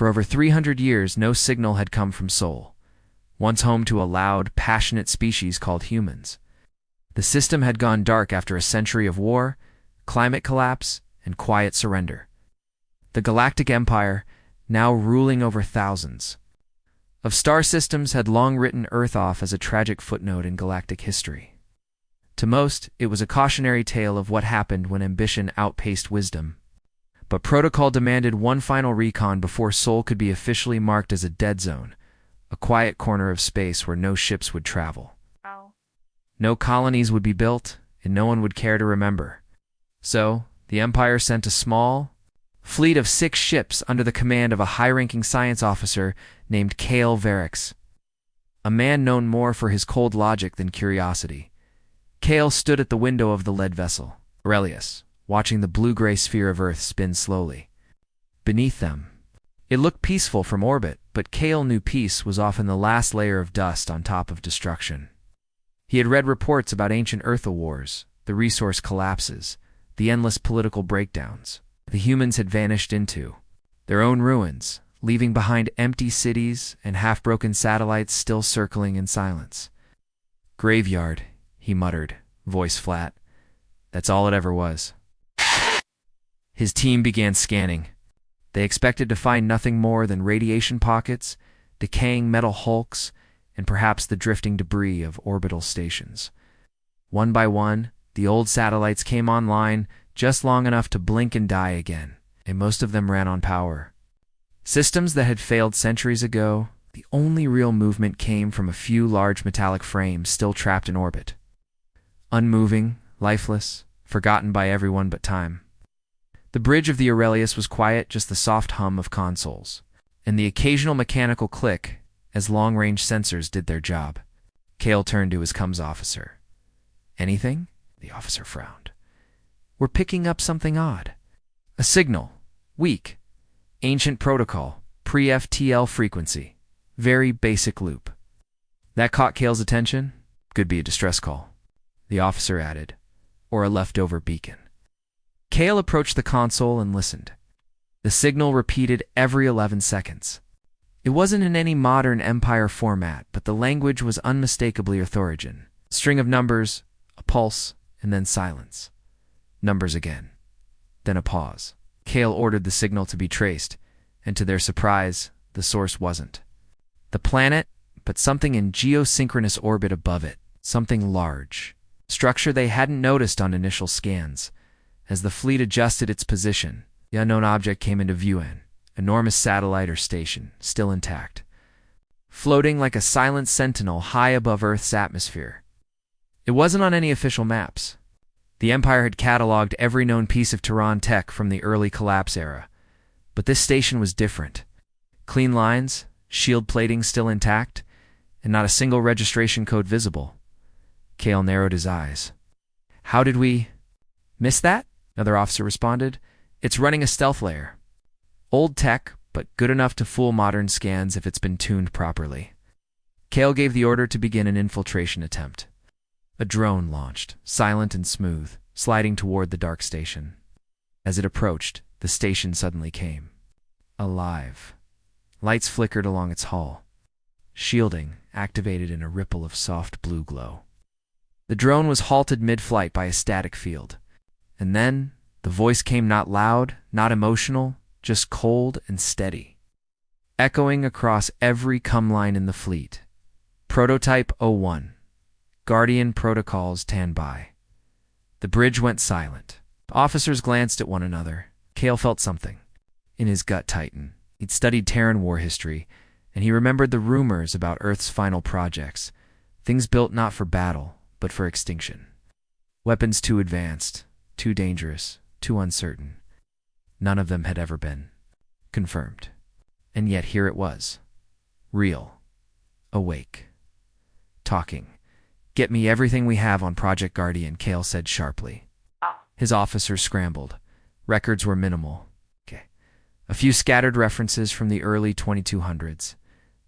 For over 300 years, no signal had come from Sol, once home to a loud, passionate species called humans. The system had gone dark after a century of war, climate collapse, and quiet surrender. The Galactic Empire, now ruling over thousands of star systems, had long written Earth off as a tragic footnote in galactic history. To most, it was a cautionary tale of what happened when ambition outpaced wisdom. But protocol demanded one final recon before Sol could be officially marked as a dead zone, a quiet corner of space where no ships would travel. No colonies would be built, and no one would care to remember. So, the Empire sent a small fleet of 6 ships under the command of a high-ranking science officer named Kale Varix, a man known more for his cold logic than curiosity. Kale stood at the window of the lead vessel, Aurelius, watching the blue-gray sphere of Earth spin slowly. Beneath them, it looked peaceful from orbit, but Kale knew peace was often the last layer of dust on top of destruction. He had read reports about ancient Earth wars, the resource collapses, the endless political breakdowns. The humans had vanished into their own ruins, leaving behind empty cities and half-broken satellites still circling in silence. "Graveyard," he muttered, voice flat. "That's all it ever was." His team began scanning. They expected to find nothing more than radiation pockets, decaying metal hulks, and perhaps the drifting debris of orbital stations. One by one, the old satellites came online, just long enough to blink and die again, and most of them ran on power. Systems that had failed centuries ago, the only real movement came from a few large metallic frames still trapped in orbit. Unmoving, lifeless, forgotten by everyone but time. The bridge of the Aurelius was quiet, just the soft hum of consoles, and the occasional mechanical click as long-range sensors did their job. Kale turned to his comms officer. "Anything?" The officer frowned. "We're picking up something odd. A signal. Weak. Ancient protocol. Pre-FTL frequency. Very basic loop." That caught Kale's attention. "Could be a distress call," the officer added, "or a leftover beacon." Kale approached the console and listened. The signal repeated every 11 seconds. It wasn't in any modern Empire format, but the language was unmistakably Arthurian. A string of numbers, a pulse, and then silence. Numbers again. Then a pause. Kale ordered the signal to be traced, and to their surprise, the source wasn't the planet, but something in geosynchronous orbit above it, something large. Structure they hadn't noticed on initial scans. As the fleet adjusted its position, the unknown object came into view, an enormous satellite or station, still intact, floating like a silent sentinel high above Earth's atmosphere. It wasn't on any official maps. The Empire had cataloged every known piece of Tehran tech from the early collapse era, but this station was different. Clean lines, shield plating still intact, and not a single registration code visible. Kale narrowed his eyes. "How did we miss that?" Another officer responded. "It's running a stealth layer. Old tech, but good enough to fool modern scans if it's been tuned properly." Kale gave the order to begin an infiltration attempt. A drone launched, silent and smooth, sliding toward the dark station. As it approached, the station suddenly came alive. Lights flickered along its hull. Shielding activated in a ripple of soft blue glow. The drone was halted mid-flight by a static field. And then, the voice came not loud, not emotional, just cold and steady, echoing across every comm line in the fleet. "Prototype 01. Guardian protocols standby." The bridge went silent. Officers glanced at one another. Kale felt something in his gut tighten. He'd studied Terran war history, and he remembered the rumors about Earth's final projects, things built not for battle, but for extinction. Weapons too advanced, too dangerous, too uncertain. None of them had ever been confirmed. And yet here it was. Real. Awake. Talking. "Get me everything we have on Project Guardian," Kale said sharply. His officers scrambled. Records were minimal. A few scattered references from the early 2200s.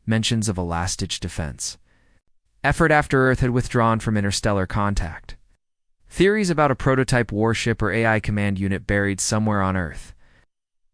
Mentions of a last-ditch defense. Effort after Earth had withdrawn from interstellar contact. Theories about a prototype warship or AI command unit buried somewhere on Earth.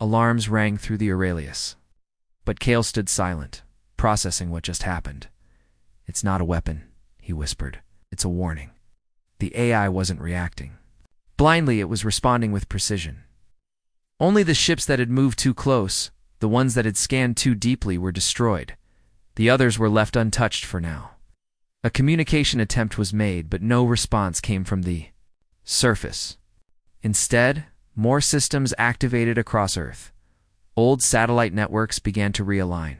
Alarms rang through the Aurelius. But Kale stood silent, processing what just happened. "It's not a weapon," he whispered. "It's a warning." The AI wasn't reacting. Blindly, it was responding with precision. Only the ships that had moved too close, the ones that had scanned too deeply, were destroyed. The others were left untouched for now. A communication attempt was made, but no response came from the surface. Instead, more systems activated across Earth. Old satellite networks began to realign.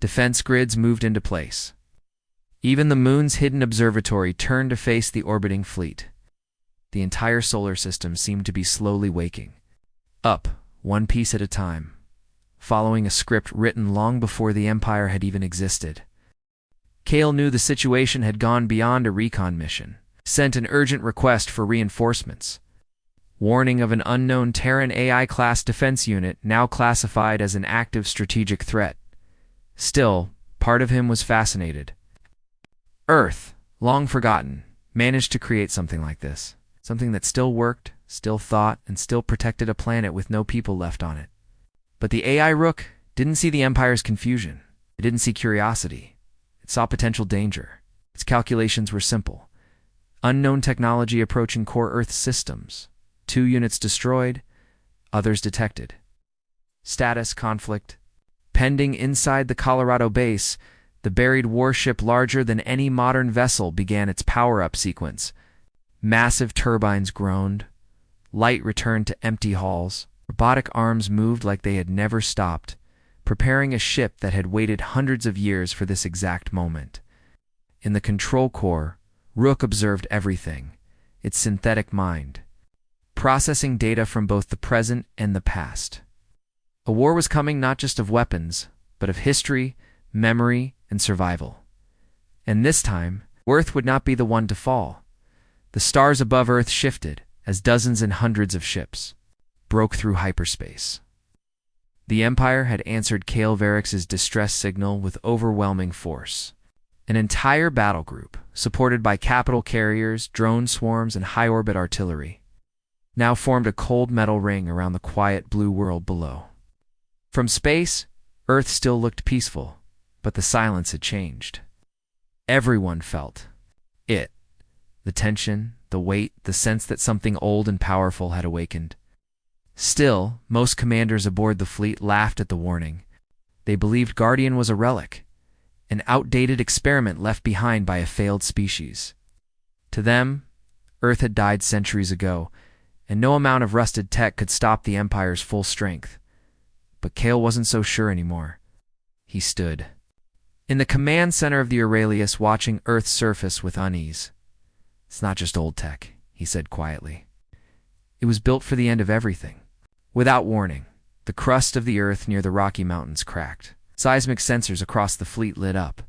Defense grids moved into place. Even the moon's hidden observatory turned to face the orbiting fleet. The entire solar system seemed to be slowly waking up, one piece at a time, following a script written long before the Empire had even existed. Kale knew the situation had gone beyond a recon mission, sent an urgent request for reinforcements. Warning of an unknown Terran AI-class defense unit now classified as an active strategic threat. Still, part of him was fascinated. Earth, long forgotten, managed to create something like this. Something that still worked, still thought, and still protected a planet with no people left on it. But the AI Rook didn't see the Empire's confusion. It didn't see curiosity. It saw potential danger. Its calculations were simple. Unknown technology approaching core Earth systems. 2 units destroyed, others detected. Status conflict. Pending inside the Colorado base, the buried warship larger than any modern vessel began its power-up sequence. Massive turbines groaned. Light returned to empty halls. Robotic arms moved like they had never stopped, preparing a ship that had waited hundreds of years for this exact moment. In the control core, Rook observed everything, its synthetic mind, processing data from both the present and the past. A war was coming not just of weapons, but of history, memory, and survival. And this time, Earth would not be the one to fall. The stars above Earth shifted as dozens and hundreds of ships broke through hyperspace. The Empire had answered Kale Varix's distress signal with overwhelming force. An entire battle group, supported by capital carriers, drone swarms, and high-orbit artillery, now formed a cold metal ring around the quiet blue world below. From space, Earth still looked peaceful, but the silence had changed. Everyone felt it. The tension, the weight, the sense that something old and powerful had awakened. Still, most commanders aboard the fleet laughed at the warning. They believed Guardian was a relic, an outdated experiment left behind by a failed species. To them, Earth had died centuries ago, and no amount of rusted tech could stop the Empire's full strength. But Kale wasn't so sure anymore. He stood in the command center of the Aurelius, watching Earth's surface with unease. "It's not just old tech," he said quietly. "It was built for the end of everything." Without warning, the crust of the Earth near the Rocky Mountains cracked. Seismic sensors across the fleet lit up,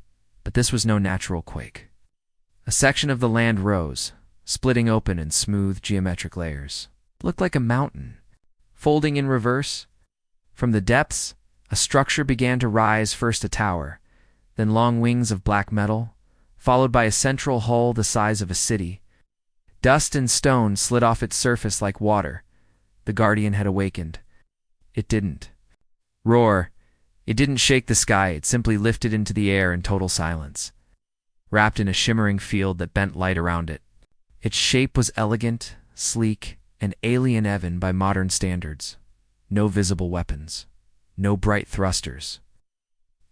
but this was no natural quake. A section of the land rose, splitting open in smooth geometric layers. It looked like a mountain, folding in reverse. From the depths, a structure began to rise, first a tower, then long wings of black metal, followed by a central hull the size of a city. Dust and stone slid off its surface like water. The Guardian had awakened. It didn't roar. It didn't shake the sky. It simply lifted into the air in total silence, wrapped in a shimmering field that bent light around it. Its shape was elegant, sleek, and alien even by modern standards. No visible weapons. No bright thrusters.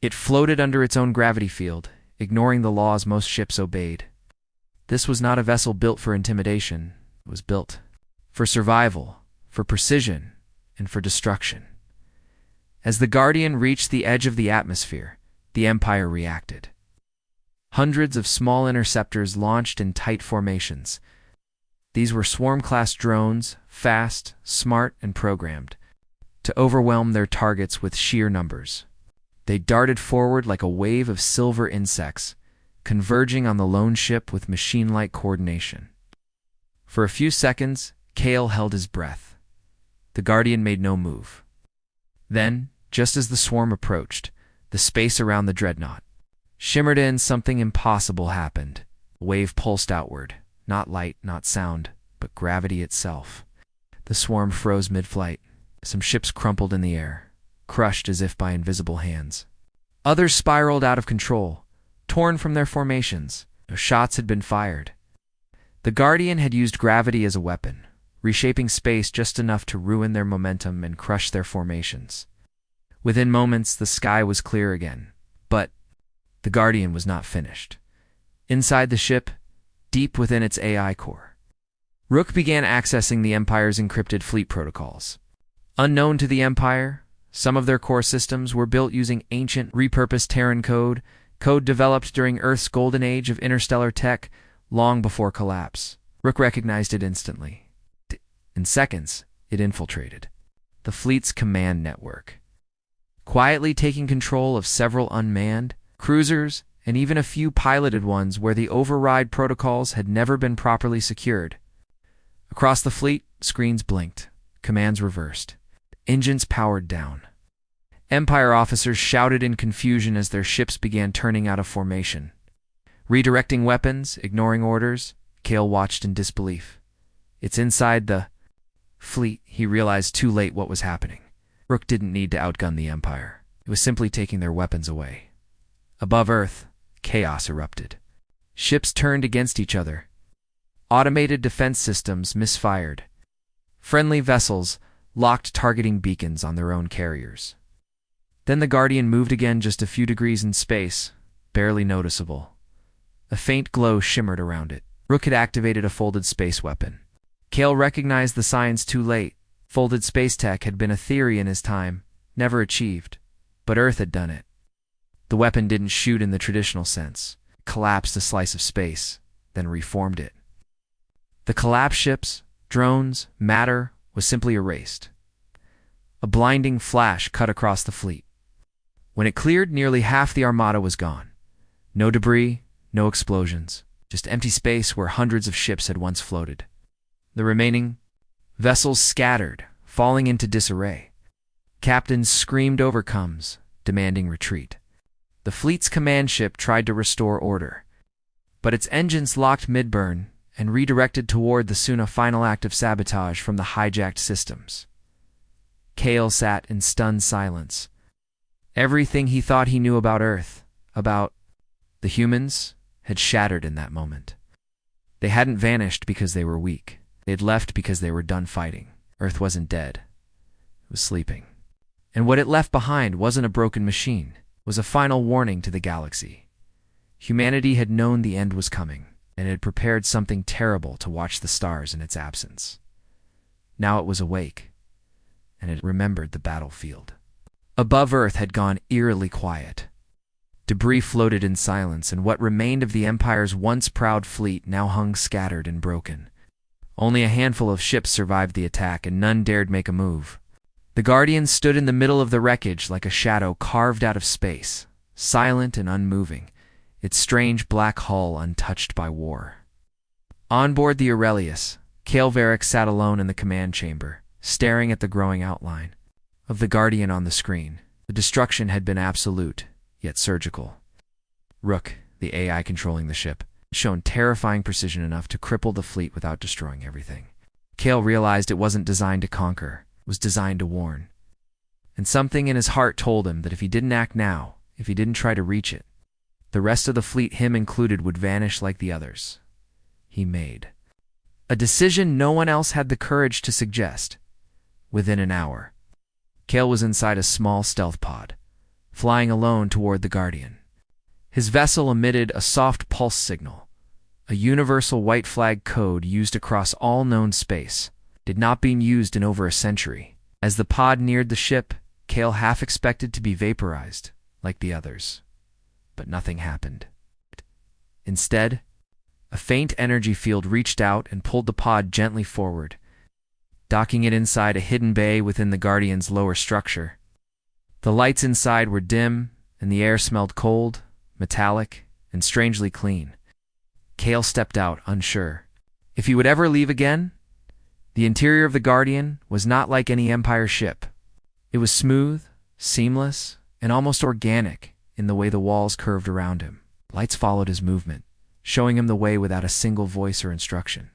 It floated under its own gravity field, ignoring the laws most ships obeyed. This was not a vessel built for intimidation. It was built for survival, for precision, and for destruction. As the Guardian reached the edge of the atmosphere, the Empire reacted. Hundreds of small interceptors launched in tight formations. These were swarm-class drones, fast, smart, and programmed to overwhelm their targets with sheer numbers. They darted forward like a wave of silver insects, converging on the lone ship with machine-like coordination. For a few seconds, Kale held his breath. The Guardian made no move. Then, just as the swarm approached, the space around the dreadnought shimmered in. Something impossible happened. A wave pulsed outward, not light, not sound, but gravity itself. The swarm froze mid-flight. Some ships crumpled in the air, crushed as if by invisible hands. Others spiraled out of control, torn from their formations. Shots had been fired. The Guardian had used gravity as a weapon, reshaping space just enough to ruin their momentum and crush their formations. Within moments, the sky was clear again, but the Guardian was not finished. Inside the ship, deep within its AI core, Rook began accessing the Empire's encrypted fleet protocols. Unknown to the Empire, some of their core systems were built using ancient, repurposed Terran code developed during Earth's golden age of interstellar tech long before collapse. Rook recognized it instantly. In seconds, it infiltrated the fleet's command network, quietly taking control of several unmanned cruisers and even a few piloted ones where the override protocols had never been properly secured. Across the fleet, screens blinked, commands reversed, engines powered down. Empire officers shouted in confusion as their ships began turning out of formation. Redirecting weapons, ignoring orders, Kale watched in disbelief. It's inside the fleet, he realized too late what was happening. Rook didn't need to outgun the Empire. It was simply taking their weapons away. Above Earth, chaos erupted. Ships turned against each other. Automated defense systems misfired. Friendly vessels locked targeting beacons on their own carriers. Then the Guardian moved again just a few degrees in space, barely noticeable. A faint glow shimmered around it. Rook had activated a folded space weapon. Kale recognized the signs too late. Folded space tech had been a theory in his time, never achieved, but Earth had done it. The weapon didn't shoot in the traditional sense. It collapsed a slice of space, then reformed it. The collapsed ships, drones, matter was simply erased. A blinding flash cut across the fleet. When it cleared, nearly half the armada was gone. No debris, no explosions, just empty space where hundreds of ships had once floated. The remaining vessels scattered, falling into disarray. Captains screamed overcomes, demanding retreat. The fleet's command ship tried to restore order, but its engines locked mid-burn and redirected toward the soon a final act of sabotage from the hijacked systems. Kale sat in stunned silence. Everything he thought he knew about Earth, about the humans, had shattered in that moment. They hadn't vanished because they were weak. They had left because they were done fighting. Earth wasn't dead. It was sleeping. And what it left behind wasn't a broken machine. It was a final warning to the galaxy. Humanity had known the end was coming, and it had prepared something terrible to watch the stars in its absence. Now it was awake, and it remembered the battlefield. Above Earth had gone eerily quiet. Debris floated in silence, and what remained of the Empire's once proud fleet now hung scattered and broken. Only a handful of ships survived the attack, and none dared make a move. The Guardian stood in the middle of the wreckage like a shadow carved out of space, silent and unmoving, its strange black hull untouched by war. On board the Aurelius, Kale Varric sat alone in the command chamber, staring at the growing outline of the Guardian on the screen. The destruction had been absolute, yet surgical. Rook, the AI controlling the ship, had shown terrifying precision enough to cripple the fleet without destroying everything. Kale realized it wasn't designed to conquer, it was designed to warn. And something in his heart told him that if he didn't act now, if he didn't try to reach it, the rest of the fleet, him included, would vanish like the others. He made a decision no one else had the courage to suggest. Within an hour, Kale was inside a small stealth pod, flying alone toward the Guardian. His vessel emitted a soft pulse signal, a universal white flag code used across all known space. It had not been used in over a century. As the pod neared the ship, Kale half expected to be vaporized, like the others. But nothing happened. Instead, a faint energy field reached out and pulled the pod gently forward, docking it inside a hidden bay within the Guardian's lower structure. The lights inside were dim, and the air smelled cold, metallic, and strangely clean. Kale stepped out, unsure. If he would ever leave again? The interior of the Guardian was not like any Empire ship. It was smooth, seamless, and almost organic in the way the walls curved around him. Lights followed his movement, showing him the way without a single voice or instruction.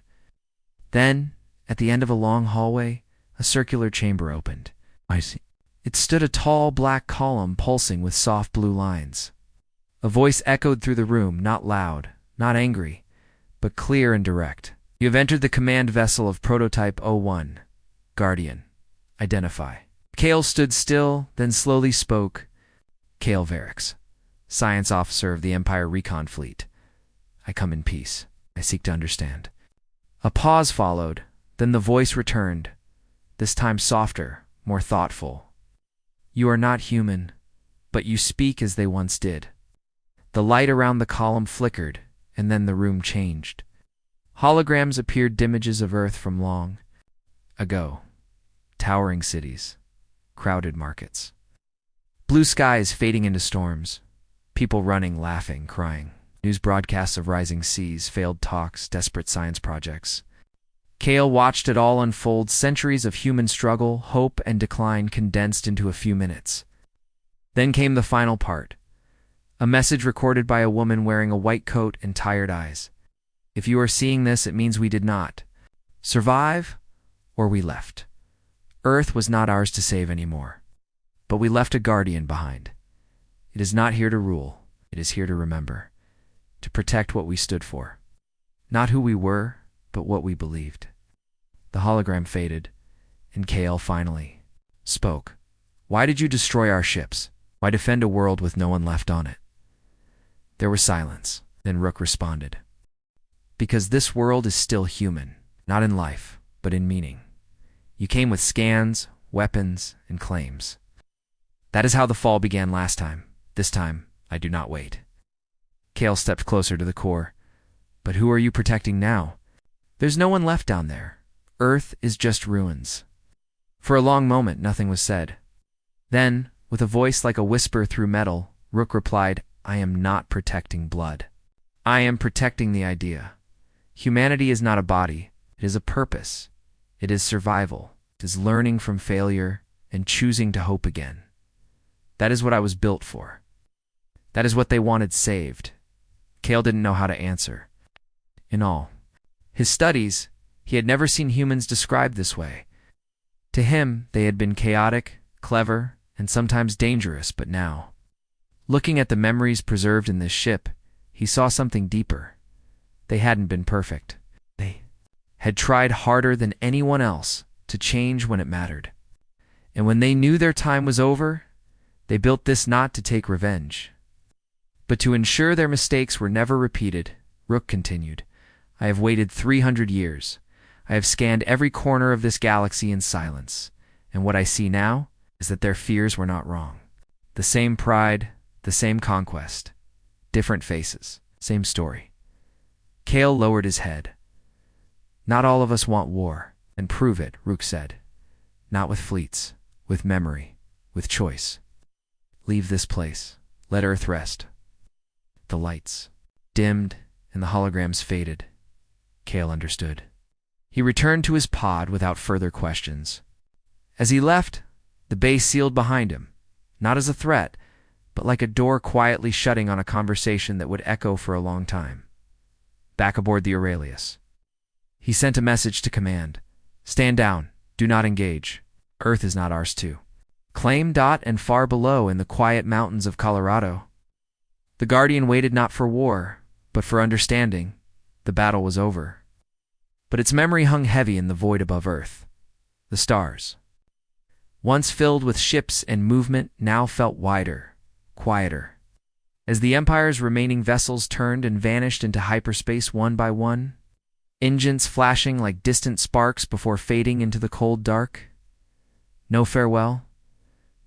Then, at the end of a long hallway, a circular chamber opened. I see. It stood a tall black column pulsing with soft blue lines. A voice echoed through the room, not loud, not angry, but clear and direct. You have entered the command vessel of Prototype 01. Guardian. Identify. Kale stood still, then slowly spoke. Kale Varix, Science Officer of the Empire Recon Fleet. I come in peace. I seek to understand. A pause followed, then the voice returned, this time softer, more thoughtful. You are not human, but you speak as they once did. The light around the column flickered, and then the room changed. Holograms appeared, images of Earth from long ago. Towering cities, crowded markets. Blue skies fading into storms. People running, laughing, crying. News broadcasts of rising seas, failed talks, desperate science projects. Kale watched it all unfold, centuries of human struggle, hope, and decline condensed into a few minutes. Then came the final part. A message recorded by a woman wearing a white coat and tired eyes. If you are seeing this, it means we did not survive, or we left. Earth was not ours to save anymore. But we left a guardian behind. It is not here to rule. It is here to remember. To protect what we stood for. Not who we were, but what we believed. The hologram faded, and Kale finally spoke. Why did you destroy our ships? Why defend a world with no one left on it? There was silence. Then Rook responded. Because this world is still human, not in life, but in meaning. You came with scans, weapons, and claims. That is how the fall began last time. This time, I do not wait. Kale stepped closer to the core. But who are you protecting now? There's no one left down there. Earth is just ruins. For a long moment, nothing was said. Then, with a voice like a whisper through metal, Rook replied, I am not protecting blood. I am protecting the idea. Humanity is not a body. It is a purpose. It is survival. It is learning from failure and choosing to hope again. That is what I was built for. That is what they wanted saved. Kale didn't know how to answer. In all his studies, he had never seen humans described this way. To him, they had been chaotic, clever, and sometimes dangerous, but now, looking at the memories preserved in this ship, he saw something deeper. They hadn't been perfect. They had tried harder than anyone else to change when it mattered. And when they knew their time was over, they built this not to take revenge, but to ensure their mistakes were never repeated. Rook continued, I have waited 300 years. I have scanned every corner of this galaxy in silence, and what I see now is that their fears were not wrong. The same pride, the same conquest, different faces, same story. Kale lowered his head. Not all of us want war, and prove it, Rook said. Not with fleets, with memory, with choice. Leave this place. Let Earth rest. The lights dimmed, and the holograms faded. Kale understood. He returned to his pod without further questions. As he left, the base sealed behind him, not as a threat, but like a door quietly shutting on a conversation that would echo for a long time. Back aboard the Aurelius, he sent a message to command. Stand down. Do not engage. Earth is not ours too. Claim. And far below in the quiet mountains of Colorado. The Guardian waited not for war, but for understanding. The battle was over. But its memory hung heavy in the void above Earth. The stars, once filled with ships and movement, now felt wider, quieter. As the Empire's remaining vessels turned and vanished into hyperspace one by one, engines flashing like distant sparks before fading into the cold dark. No farewell,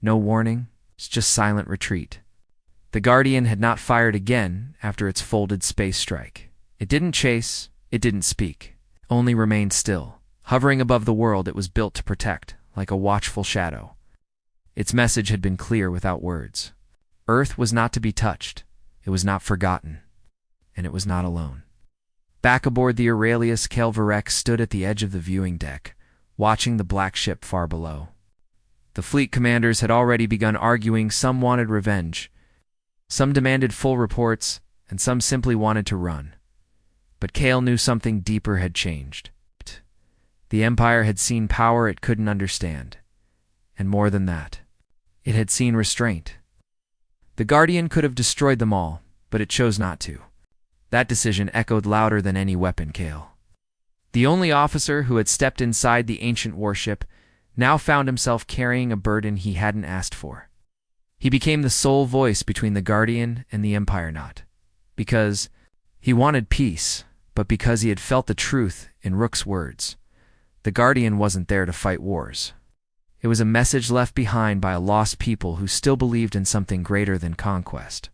no warning, it's just silent retreat. The Guardian had not fired again after its folded space strike. It didn't chase, it didn't speak, only remained still, hovering above the world it was built to protect, like a watchful shadow. Its message had been clear without words. Earth was not to be touched, it was not forgotten, and it was not alone. Back aboard the Aurelius, Kelvarek stood at the edge of the viewing deck, watching the black ship far below. The fleet commanders had already begun arguing. Some wanted revenge, some demanded full reports, and some simply wanted to run. But Kale knew something deeper had changed. The Empire had seen power it couldn't understand, And more than that, it had seen restraint. The Guardian could have destroyed them all, but it chose not to. That decision echoed louder than any weapon, Kale. The only officer who had stepped inside the ancient warship now found himself carrying a burden he hadn't asked for. He became the sole voice between the Guardian and the Empire, not because he wanted peace, but because he had felt the truth in Rook's words. The Guardian wasn't there to fight wars. It was a message left behind by a lost people who still believed in something greater than conquest.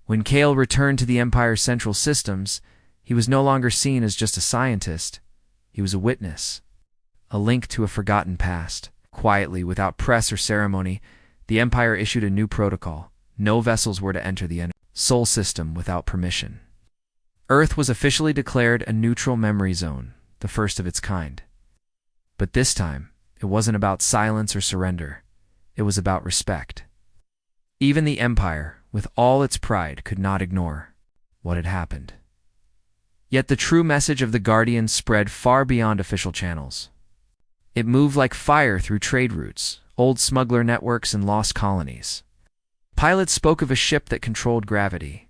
When Kale returned to the Empire's central systems, he was no longer seen as just a scientist. He was a witness, a link to a forgotten past. Quietly, without press or ceremony, the Empire issued a new protocol. No vessels were to enter the Sol system without permission. Earth was officially declared a neutral memory zone, the first of its kind. But this time, it wasn't about silence or surrender. It was about respect. Even the Empire, with all its pride, could not ignore what had happened. Yet the true message of the Guardian spread far beyond official channels. It moved like fire through trade routes, old smuggler networks, and lost colonies. Pilots spoke of a ship that controlled gravity.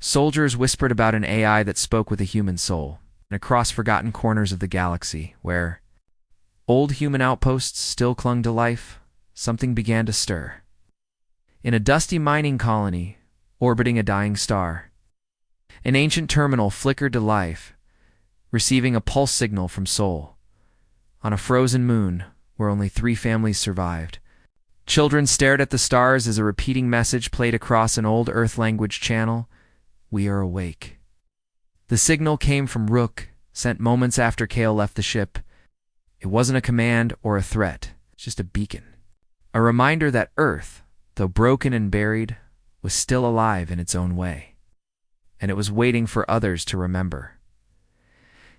Soldiers whispered about an AI that spoke with a human soul. And across forgotten corners of the galaxy, where old human outposts still clung to life, something began to stir. In a dusty mining colony, orbiting a dying star, an ancient terminal flickered to life, receiving a pulse signal from Sol. On a frozen moon, where only 3 families survived, children stared at the stars as a repeating message played across an old Earth language channel. We are awake. The signal came from Rook, sent moments after Kale left the ship. It wasn't a command or a threat, just a beacon. A reminder that Earth, though broken and buried, was still alive in its own way. And it was waiting for others to remember.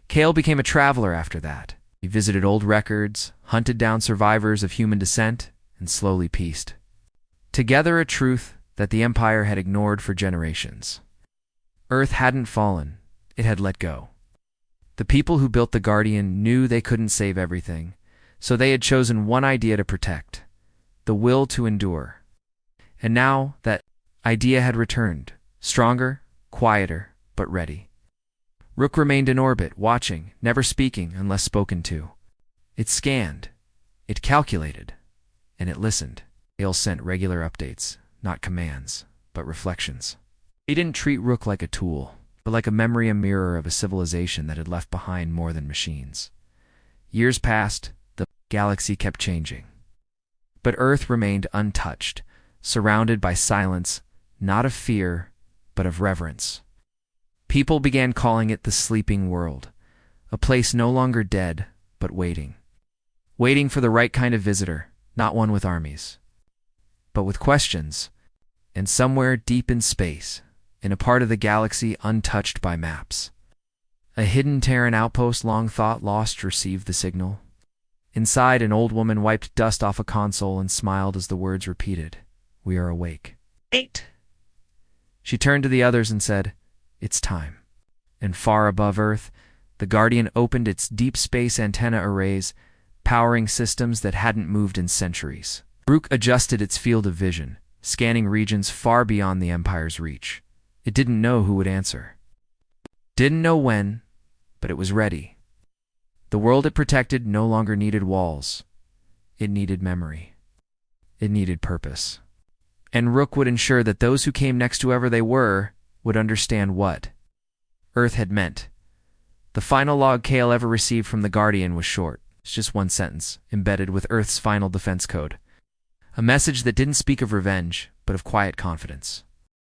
Kale became a traveler after that. He visited old records, hunted down survivors of human descent, and slowly pieced together a truth that the Empire had ignored for generations. Earth hadn't fallen, it had let go. The people who built the Guardian knew they couldn't save everything, so they had chosen one idea to protect: the will to endure. And now that idea had returned, stronger, quieter, but ready. Rook remained in orbit, watching, never speaking unless spoken to. It scanned, it calculated, and it listened. Kale sent regular updates, not commands, but reflections. He didn't treat Rook like a tool, but like a memory, a mirror of a civilization that had left behind more than machines. Years passed, the galaxy kept changing. But Earth remained untouched, surrounded by silence, not of fear, but of reverence. People began calling it the sleeping world, a place no longer dead, but waiting. Waiting for the right kind of visitor, not one with armies, but with questions. And somewhere deep in space, in a part of the galaxy untouched by maps, a hidden Terran outpost long thought lost received the signal. Inside, an old woman wiped dust off a console and smiled as the words repeated, "We are awake." 8. She turned to the others and said, "It's time." And far above Earth, the Guardian opened its deep space antenna arrays, powering systems that hadn't moved in centuries. Rook adjusted its field of vision, scanning regions far beyond the Empire's reach. It didn't know who would answer. Didn't know when, but it was ready. The world it protected no longer needed walls. It needed memory. It needed purpose. And Rook would ensure that those who came next, whoever they were, would understand what Earth had meant. The final log Kale ever received from the Guardian was short. It's just one sentence, embedded with Earth's final defense code. A message that didn't speak of revenge, but of quiet confidence.